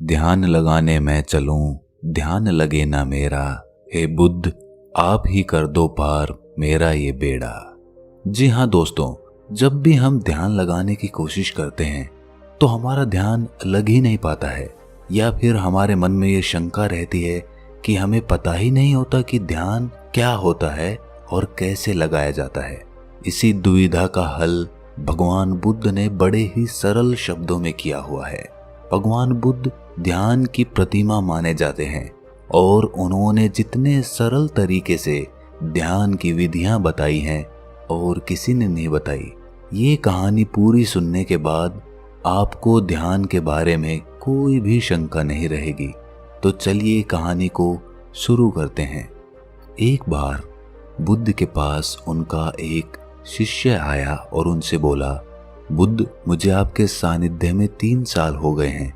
ध्यान लगाने मैं चलूं, ध्यान लगे ना मेरा। हे बुद्ध, आप ही कर दो पार मेरा ये बेड़ा। जी हाँ दोस्तों, जब भी हम ध्यान लगाने की कोशिश करते हैं तो हमारा ध्यान लग ही नहीं पाता है, या फिर हमारे मन में ये शंका रहती है कि हमें पता ही नहीं होता कि ध्यान क्या होता है और कैसे लगाया जाता है। इसी दुविधा का हल भगवान बुद्ध ने बड़े ही सरल शब्दों में किया हुआ है। भगवान बुद्ध ध्यान की प्रतिमा माने जाते हैं और उन्होंने जितने सरल तरीके से ध्यान की विधियां बताई हैं और किसी ने नहीं बताई। ये कहानी पूरी सुनने के बाद आपको ध्यान के बारे में कोई भी शंका नहीं रहेगी। तो चलिए कहानी को शुरू करते हैं। एक बार बुद्ध के पास उनका एक शिष्य आया और उनसे बोला, बुद्ध, मुझे आपके सानिध्य में 3 साल हो गए हैं।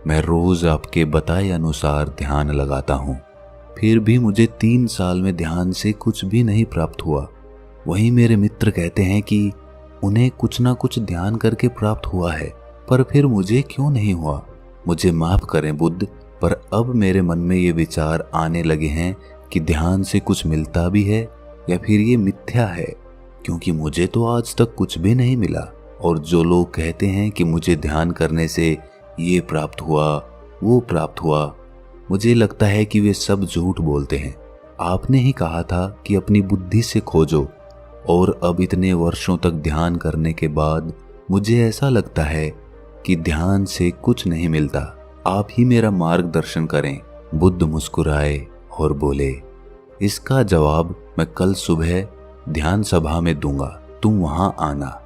मैं रोज आपके बताए अनुसार ध्यान लगाता हूँ, फिर भी मुझे 3 साल में ध्यान से कुछ भी नहीं प्राप्त हुआ। वहीं मेरे मित्र कहते हैं कि उन्हें कुछ ना कुछ ध्यान करके प्राप्त हुआ है, पर फिर मुझे क्यों नहीं हुआ। मुझे माफ करें बुद्ध, पर अब मेरे मन में ये विचार आने लगे हैं कि ध्यान से कुछ मिलता भी है या फिर ये मिथ्या है, क्योंकि मुझे तो आज तक कुछ भी नहीं मिला। और जो लोग कहते हैं कि मुझे ध्यान करने से ये प्राप्त हुआ, वो प्राप्त हुआ, मुझे लगता है कि वे सब झूठ बोलते हैं। आपने ही कहा था कि अपनी बुद्धि से खोजो, और अब इतने वर्षों तक ध्यान करने के बाद मुझे ऐसा लगता है कि ध्यान से कुछ नहीं मिलता। आप ही मेरा मार्गदर्शन करें। बुद्ध मुस्कुराए और बोले, इसका जवाब मैं कल सुबह ध्यान सभा में दूंगा, तुम वहां आना।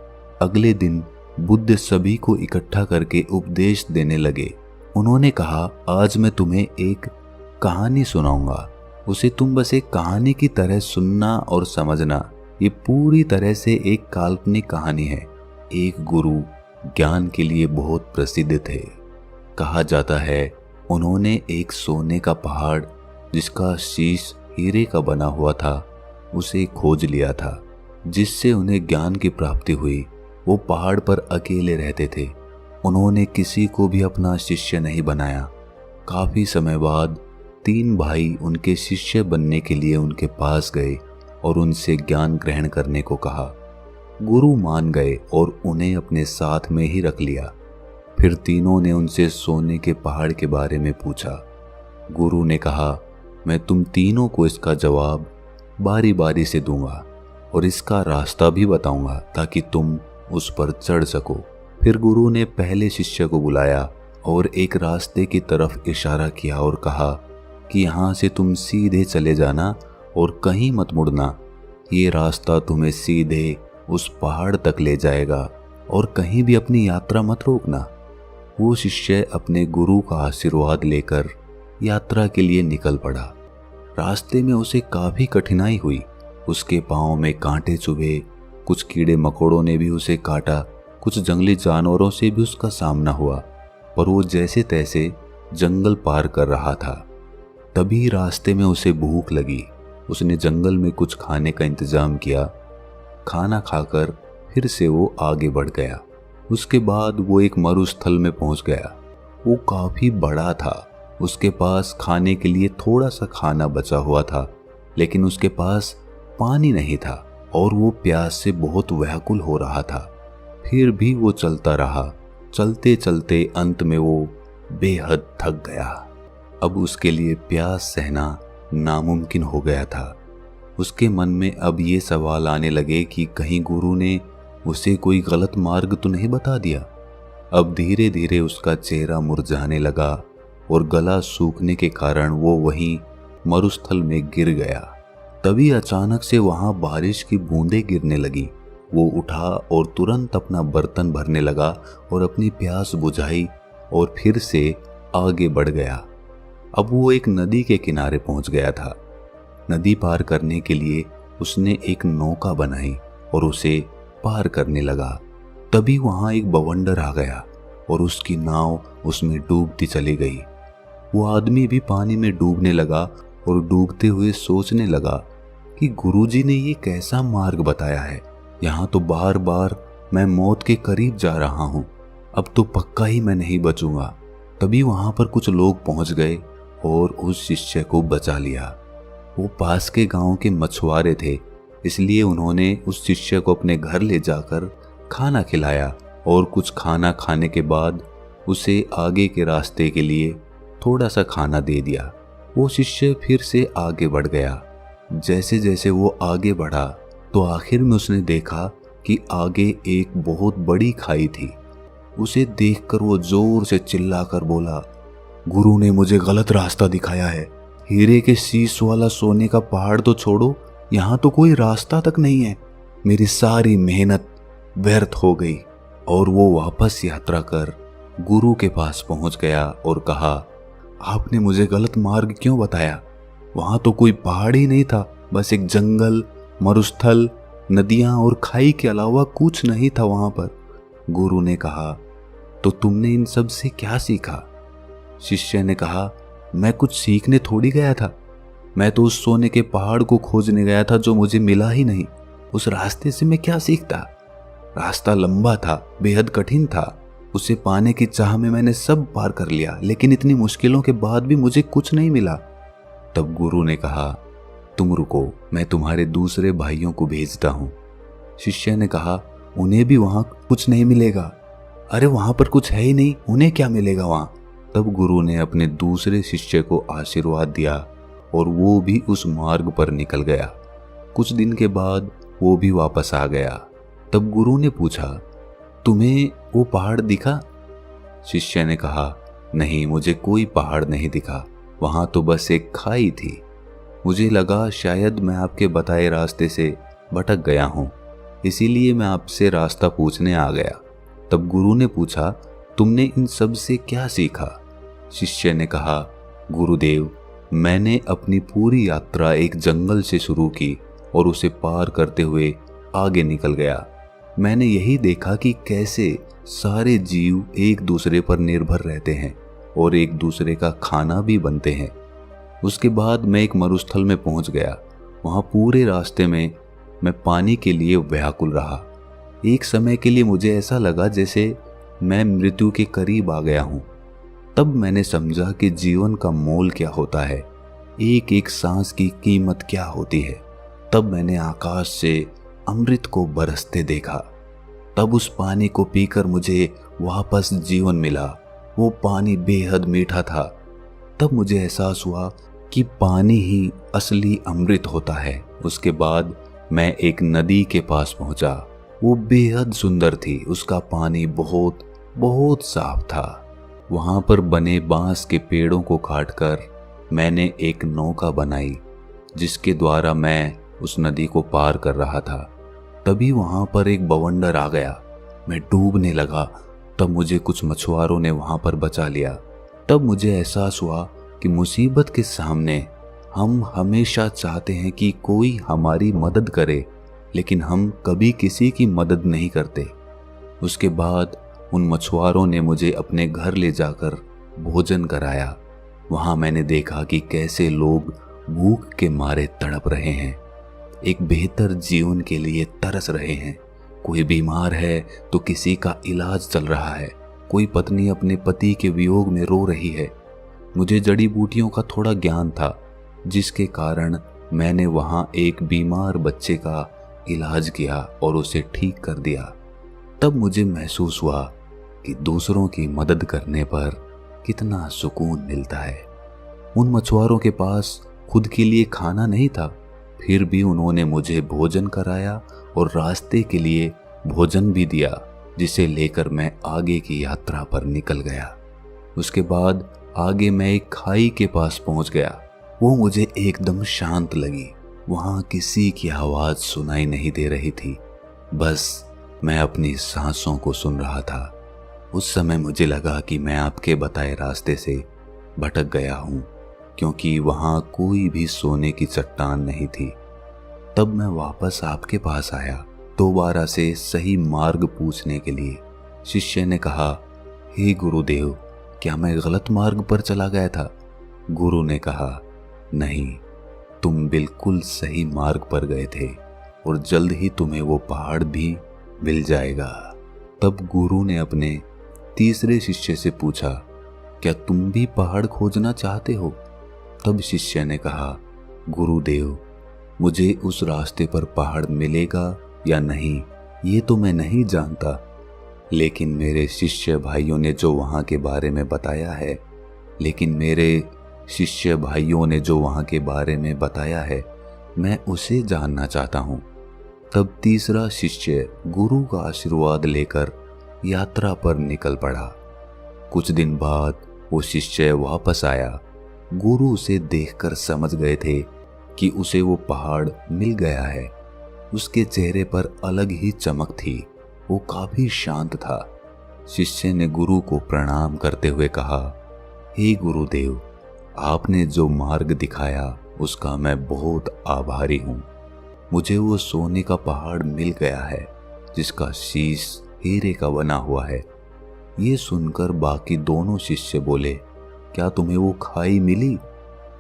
अगले दिन बुद्ध सभी को इकट्ठा करके उपदेश देने लगे। उन्होंने कहा, आज मैं तुम्हें एक कहानी सुनाऊंगा। उसे तुम बस एक कहानी की तरह सुनना और समझना। ये पूरी तरह से एक काल्पनिक कहानी है। एक गुरु ज्ञान के लिए बहुत प्रसिद्ध थे। कहा जाता है उन्होंने एक सोने का पहाड़ जिसका शीश हीरे का बना हुआ था, उसे खोज लिया था, जिससे उन्हें ज्ञान की प्राप्ति हुई। वो पहाड़ पर अकेले रहते थे। उन्होंने किसी को भी अपना शिष्य नहीं बनाया। काफी समय बाद 3 भाई उनके शिष्य बनने के लिए उनके पास गए और उनसे ज्ञान ग्रहण करने को कहा। गुरु मान गए और उन्हें अपने साथ में ही रख लिया। फिर तीनों ने उनसे सोने के पहाड़ के बारे में पूछा। गुरु ने कहा, मैं तुम तीनों को इसका जवाब बारी बारी से दूंगा और इसका रास्ता भी बताऊंगा ताकि तुम उस पर चढ़ सको। फिर गुरु ने पहले शिष्य को बुलाया और एक रास्ते की तरफ इशारा किया और कहा कि यहाँ से तुम सीधे चले जाना और कहीं मत मुड़ना। ये रास्ता तुम्हें सीधे उस पहाड़ तक ले जाएगा और कहीं भी अपनी यात्रा मत रोकना। वो शिष्य अपने गुरु का आशीर्वाद लेकर यात्रा के लिए निकल पड़ा। रास्ते में उसे काफी कठिनाई हुई। उसके पांव में कांटे चुभे, कुछ कीड़े मकोड़ों ने भी उसे काटा, कुछ जंगली जानवरों से भी उसका सामना हुआ, पर वो जैसे तैसे जंगल पार कर रहा था। तभी रास्ते में उसे भूख लगी। उसने जंगल में कुछ खाने का इंतजाम किया। खाना खाकर फिर से वो आगे बढ़ गया। उसके बाद वो एक मरुस्थल में पहुंच गया। वो काफी बड़ा था। उसके पास खाने के लिए थोड़ा सा खाना बचा हुआ था, लेकिन उसके पास पानी नहीं था और वो प्यास से बहुत व्याकुल हो रहा था। फिर भी वो चलता रहा। चलते चलते अंत में वो बेहद थक गया। अब उसके लिए प्यास सहना नामुमकिन हो गया था। उसके मन में अब ये सवाल आने लगे कि कहीं गुरु ने उसे कोई गलत मार्ग तो नहीं बता दिया। अब धीरे धीरे उसका चेहरा मुरझाने लगा और गला सूखने के कारण वो वहीं मरुस्थल में गिर गया। तभी अचानक से वहां बारिश की बूंदें गिरने लगी। वो उठा और तुरंत अपना बर्तन भरने लगा और अपनी प्यास बुझाई और फिर से आगे बढ़ गया। अब वो एक नदी के किनारे पहुंच गया था। नदी पार करने के लिए उसने एक नौका बनाई और उसे पार करने लगा। तभी वहां एक बवंडर आ गया और उसकी नाव उसमें डूबती चली गई। वो आदमी भी पानी में डूबने लगा और डूबते हुए सोचने लगा कि गुरुजी ने ये कैसा मार्ग बताया है। यहाँ तो बार बार मैं मौत के करीब जा रहा हूँ। अब तो पक्का ही मैं नहीं बचूंगा। तभी वहां पर कुछ लोग पहुंच गए और उस शिष्य को बचा लिया। वो पास के गांव के मछुआरे थे, इसलिए उन्होंने उस शिष्य को अपने घर ले जाकर खाना खिलाया और कुछ खाना खाने के बाद उसे आगे के रास्ते के लिए थोड़ा सा खाना दे दिया। वो शिष्य फिर से आगे बढ़ गया। जैसे जैसे वो आगे बढ़ा तो आखिर में उसने देखा कि आगे एक बहुत बड़ी खाई थी। उसे देखकर वो जोर से चिल्लाकर बोला, गुरु ने मुझे गलत रास्ता दिखाया है। हीरे के शीश वाला सोने का पहाड़ तो छोड़ो, यहाँ तो कोई रास्ता तक नहीं है। मेरी सारी मेहनत व्यर्थ हो गई। और वो वापस यात्रा कर गुरु के पास पहुंच गया और कहा, आपने मुझे गलत मार्ग क्यों बताया? वहां तो कोई पहाड़ ही नहीं था, बस एक जंगल, मरुस्थल, नदियां और खाई के अलावा कुछ नहीं था वहां पर। गुरु ने कहा, तो तुमने इन सब से क्या सीखा? शिष्य ने कहा, मैं कुछ सीखने थोड़ी गया था, मैं तो उस सोने के पहाड़ को खोजने गया था जो मुझे मिला ही नहीं। उस रास्ते से मैं क्या सीखता? रास्ता लंबा था, बेहद कठिन था। उसे पाने की चाह में मैंने सब पार कर लिया, लेकिन इतनी मुश्किलों के बाद भी मुझे कुछ नहीं मिला। तब गुरु ने कहा, तुम रुको, मैं तुम्हारे दूसरे भाइयों को भेजता हूं। शिष्य ने कहा, उन्हें भी वहां कुछ नहीं मिलेगा। अरे वहां पर कुछ है ही नहीं, उन्हें क्या मिलेगा वहां? तब गुरु ने अपने दूसरे शिष्य को आशीर्वाद दिया और वो भी उस मार्ग पर निकल गया। कुछ दिन के बाद वो भी वापस आ गया। तब गुरु ने पूछा, तुम्हें वो पहाड़ दिखा? शिष्य ने कहा, नहीं, मुझे कोई पहाड़ नहीं दिखा, वहां तो बस एक खाई थी। मुझे लगा शायद मैं आपके बताए रास्ते से भटक गया हूं, इसीलिए मैं आपसे रास्ता पूछने आ गया। तब गुरु ने पूछा, तुमने इन सब से क्या सीखा? शिष्य ने कहा, गुरुदेव, मैंने अपनी पूरी यात्रा एक जंगल से शुरू की और उसे पार करते हुए आगे निकल गया। मैंने यही देखा कि कैसे सारे जीव एक दूसरे पर निर्भर रहते हैं और एक दूसरे का खाना भी बनते हैं। उसके बाद मैं एक मरुस्थल में पहुंच गया। वहां पूरे रास्ते में मैं पानी के लिए व्याकुल रहा। एक समय के लिए मुझे ऐसा लगा जैसे मैं मृत्यु के करीब आ गया हूं। तब मैंने समझा कि जीवन का मोल क्या होता है, एक एक सांस की कीमत क्या होती है। तब मैंने आकाश से अमृत को बरसते देखा। तब उस पानी को पीकर मुझे वापस जीवन मिला। वो पानी बेहद मीठा था। तब मुझे एहसास हुआ कि पानी ही असली अमृत होता है। उसके बाद मैं एक नदी के पास पहुंचा। वो बेहद सुंदर थी। उसका पानी बहुत बहुत साफ था। वहां पर बने बांस के पेड़ों को काटकर मैंने एक नौका बनाई, जिसके द्वारा मैं उस नदी को पार कर रहा था। तभी वहां पर एक बवंडर आ गया। मैं डूबने लगा। तब मुझे कुछ मछुआरों ने वहां पर बचा लिया। तब मुझे एहसास हुआ कि मुसीबत के सामने हम हमेशा चाहते हैं कि कोई हमारी मदद करे, लेकिन हम कभी किसी की मदद नहीं करते। उसके बाद उन मछुआरों ने मुझे अपने घर ले जाकर भोजन कराया। वहां मैंने देखा कि कैसे लोग भूख के मारे तड़प रहे हैं, एक बेहतर जीवन के लिए तरस रहे हैं। कोई बीमार है तो किसी का इलाज चल रहा है। कोई पत्नी अपने पति के वियोग में रो रही है। मुझे जड़ी बूटियों का थोड़ा ज्ञान था, जिसके कारण मैंने वहां एक बीमार बच्चे का इलाज किया और उसे ठीक कर दिया। तब मुझे महसूस हुआ कि दूसरों की मदद करने पर कितना सुकून मिलता है। उन मछुआरों के पास खुद के लिए खाना नहीं था, फिर भी उन्होंने मुझे भोजन कराया और रास्ते के लिए भोजन भी दिया, जिसे लेकर मैं आगे की यात्रा पर निकल गया। उसके बाद आगे मैं एक खाई के पास पहुंच गया। वो मुझे एकदम शांत लगी। वहां किसी की आवाज सुनाई नहीं दे रही थी, बस मैं अपनी सांसों को सुन रहा था। उस समय मुझे लगा कि मैं आपके बताए रास्ते से भटक गया हूं, क्योंकि वहां कोई भी सोने की चट्टान नहीं थी। तब मैं वापस आपके पास आया, दोबारा से सही मार्ग पूछने के लिए। शिष्य ने कहा, हे गुरुदेव, क्या मैं गलत मार्ग पर चला गया था? गुरु ने कहा, नहीं, तुम बिल्कुल सही मार्ग पर गए थे और जल्द ही तुम्हें वो पहाड़ भी मिल जाएगा। तब गुरु ने अपने तीसरे शिष्य से पूछा, क्या तुम भी पहाड़ खोजना चाहते हो? तब शिष्य ने कहा, गुरुदेव, मुझे उस रास्ते पर पहाड़ मिलेगा या नहीं ये तो मैं नहीं जानता, लेकिन मेरे शिष्य भाइयों ने जो वहाँ के बारे में बताया है मैं उसे जानना चाहता हूँ। तब तीसरा शिष्य गुरु का आशीर्वाद लेकर यात्रा पर निकल पड़ा। कुछ दिन बाद वो शिष्य वापस आया। गुरु उसे देखकर समझ गए थे कि उसे वो पहाड़ मिल गया है। उसके चेहरे पर अलग ही चमक थी, वो काफी शांत था। शिष्य ने गुरु को प्रणाम करते हुए कहा, हे गुरुदेव, आपने जो मार्ग दिखाया उसका मैं बहुत आभारी हूँ। मुझे वो सोने का पहाड़ मिल गया है जिसका शीश हीरे का बना हुआ है। ये सुनकर बाकी दोनों शिष्य बोले, क्या तुम्हें वो खाई मिली?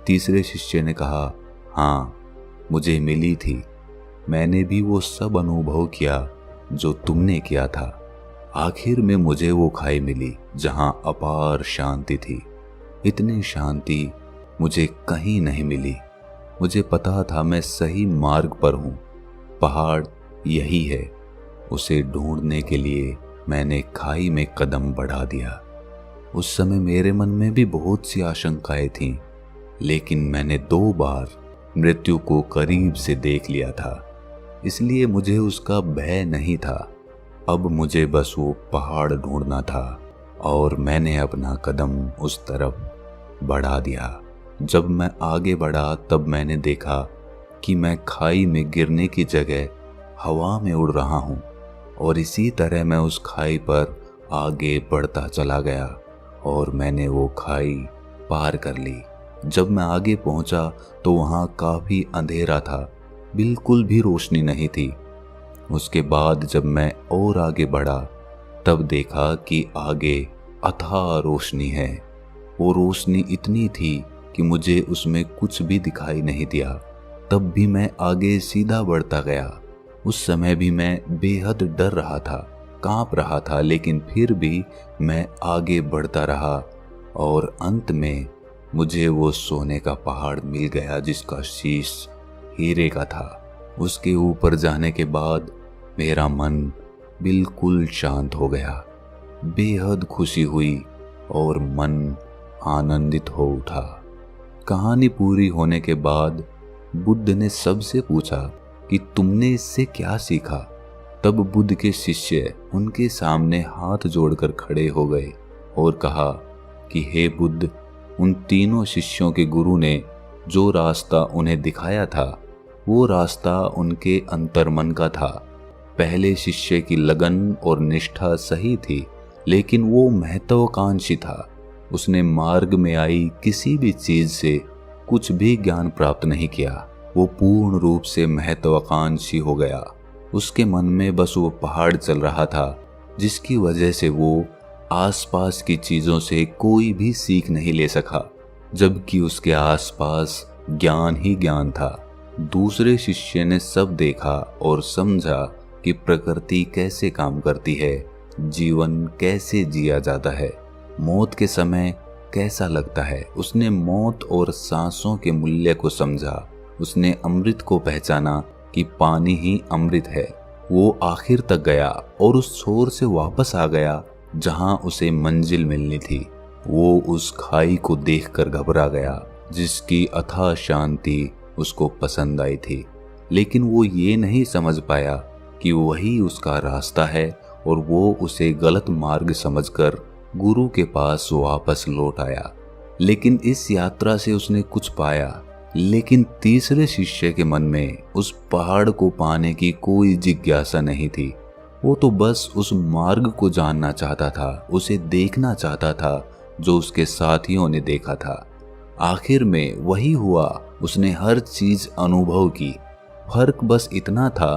तीसरे शिष्य ने कहा, हाँ, मुझे मिली थी। मैंने भी वो सब अनुभव किया जो तुमने किया था। आखिर में मुझे वो खाई मिली जहां अपार शांति थी। इतनी शांति मुझे कहीं नहीं मिली। मुझे पता था मैं सही मार्ग पर हूँ। पहाड़ यही है। उसे ढूंढने के लिए मैंने खाई में कदम बढ़ा दिया। उस समय मेरे मन में भी बहुत सी आशंकाएं थीं, लेकिन मैंने 2 बार मृत्यु को करीब से देख लिया था, इसलिए मुझे उसका भय नहीं था। अब मुझे बस वो पहाड़ ढूंढना था और मैंने अपना कदम उस तरफ बढ़ा दिया। जब मैं आगे बढ़ा तब मैंने देखा कि मैं खाई में गिरने की जगह हवा में उड़ रहा हूँ और इसी तरह मैं उस खाई पर आगे बढ़ता चला गया और मैंने वो खाई पार कर ली। जब मैं आगे पहुंचा तो वहाँ काफी अंधेरा था, बिल्कुल भी रोशनी नहीं थी। उसके बाद जब मैं और आगे बढ़ा तब देखा कि आगे अथाह रोशनी है। वो रोशनी इतनी थी कि मुझे उसमें कुछ भी दिखाई नहीं दिया। तब भी मैं आगे सीधा बढ़ता गया। उस समय भी मैं बेहद डर रहा था, कांप रहा था, लेकिन फिर भी मैं आगे बढ़ता रहा और अंत में मुझे वो सोने का पहाड़ मिल गया जिसका शीश हीरे का था। उसके ऊपर जाने के बाद मेरा मन बिल्कुल शांत हो गया। बेहद खुशी हुई और मन आनंदित हो उठा। कहानी पूरी होने के बाद बुद्ध ने सबसे पूछा कि तुमने इससे क्या सीखा? तब बुद्ध के शिष्य उनके सामने हाथ जोड़कर खड़े हो गए और कहा कि हे बुद्ध, उन तीनों शिष्यों के गुरु ने जो रास्ता उन्हें दिखाया था वो रास्ता उनके अंतर्मन का था। पहले शिष्य की लगन और निष्ठा सही थी, लेकिन वो महत्वाकांक्षी था। उसने मार्ग में आई किसी भी चीज से कुछ भी ज्ञान प्राप्त नहीं किया। वो पूर्ण रूप से महत्वाकांक्षी हो गया। उसके मन में बस वो पहाड़ चल रहा था, जिसकी वजह से वो आसपास की चीजों से कोई भी सीख नहीं ले सका, जबकि उसके आसपास ज्ञान ही ज्ञान था। दूसरे शिष्य ने सब देखा और समझा कि प्रकृति कैसे काम करती है, जीवन कैसे जिया जाता है, मौत के समय कैसा लगता है। उसने मौत और सांसों के मूल्य को समझा। उसने अमृत को पहचाना कि पानी ही अमृत है। वो आखिर तक गया और उस छोर से वापस आ गया जहां उसे मंजिल मिलनी थी। वो उस खाई को देखकर घबरा गया जिसकी अथाह शांति उसको पसंद आई थी, लेकिन वो ये नहीं समझ पाया कि वही उसका रास्ता है और वो उसे गलत मार्ग समझकर गुरु के पास वापस लौट आया। लेकिन इस यात्रा से उसने कुछ पाया, लेकिन तीसरे शिष्य के मन में उस पहाड़ को पाने की कोई जिज्ञासा नहीं थी। वो तो बस उस मार्ग को जानना चाहता था, उसे देखना चाहता था जो उसके साथियों ने देखा था। आखिर में वही हुआ, उसने हर चीज अनुभव की। फर्क बस इतना था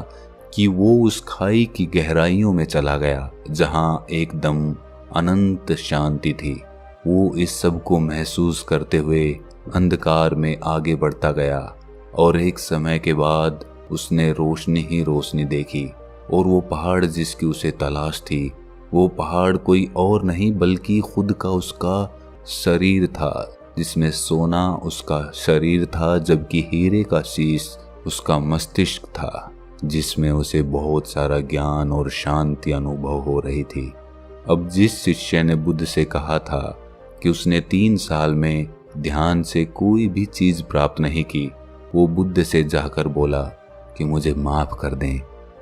कि वो उस खाई की गहराइयों में चला गया जहां एकदम अनंत शांति थी। वो इस सब को महसूस करते हुए अंधकार में आगे बढ़ता गया और एक समय के बाद उसने रोशनी ही रोशनी देखी और वो पहाड़ जिसकी उसे तलाश थी, वो पहाड़ कोई और नहीं बल्कि खुद का उसका शरीर था जिसमें सोना उसका शरीर था, जबकि हीरे का शीश उसका मस्तिष्क था, जिसमें उसे बहुत सारा ज्ञान और शांति अनुभव हो रही थी। अब जिस शिष्य ने बुद्ध से कहा था कि उसने 3 साल में ध्यान से कोई भी चीज प्राप्त नहीं की, वो बुद्ध से जाकर बोला कि मुझे माफ कर दें,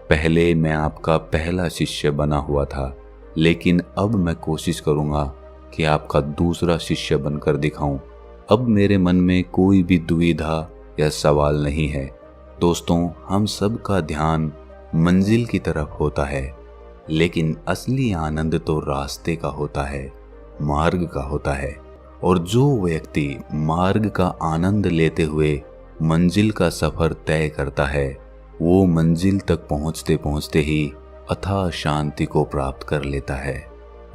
पहले मैं आपका पहला शिष्य बना हुआ था, लेकिन अब मैं कोशिश करूंगा कि आपका दूसरा शिष्य बनकर दिखाऊं। अब मेरे मन में कोई भी दुविधा या सवाल नहीं है। दोस्तों, हम सब का ध्यान मंजिल की तरफ होता है, लेकिन असली आनंद तो रास्ते का होता है, मार्ग का होता है। और जो व्यक्ति मार्ग का आनंद लेते हुए मंजिल का सफर तय करता है, वो मंजिल तक पहुंचते पहुंचते ही अथाह शांति को प्राप्त कर लेता है।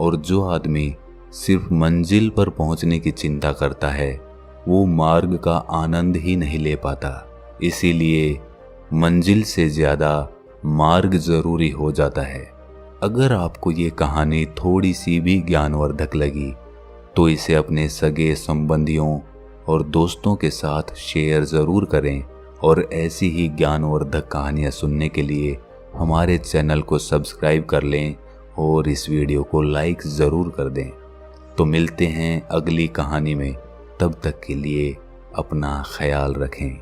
और जो आदमी सिर्फ मंजिल पर पहुंचने की चिंता करता है, वो मार्ग का आनंद ही नहीं ले पाता। इसीलिए मंजिल से ज्यादा मार्ग जरूरी हो जाता है। अगर आपको ये कहानी थोड़ी सी भी ज्ञानवर्धक लगी तो इसे अपने सगे संबंधियों और दोस्तों के साथ शेयर ज़रूर करें, और ऐसी ही ज्ञानवर्धक कहानियाँ सुनने के लिए हमारे चैनल को सब्सक्राइब कर लें और इस वीडियो को लाइक ज़रूर कर दें। तो मिलते हैं अगली कहानी में, तब तक के लिए अपना ख्याल रखें।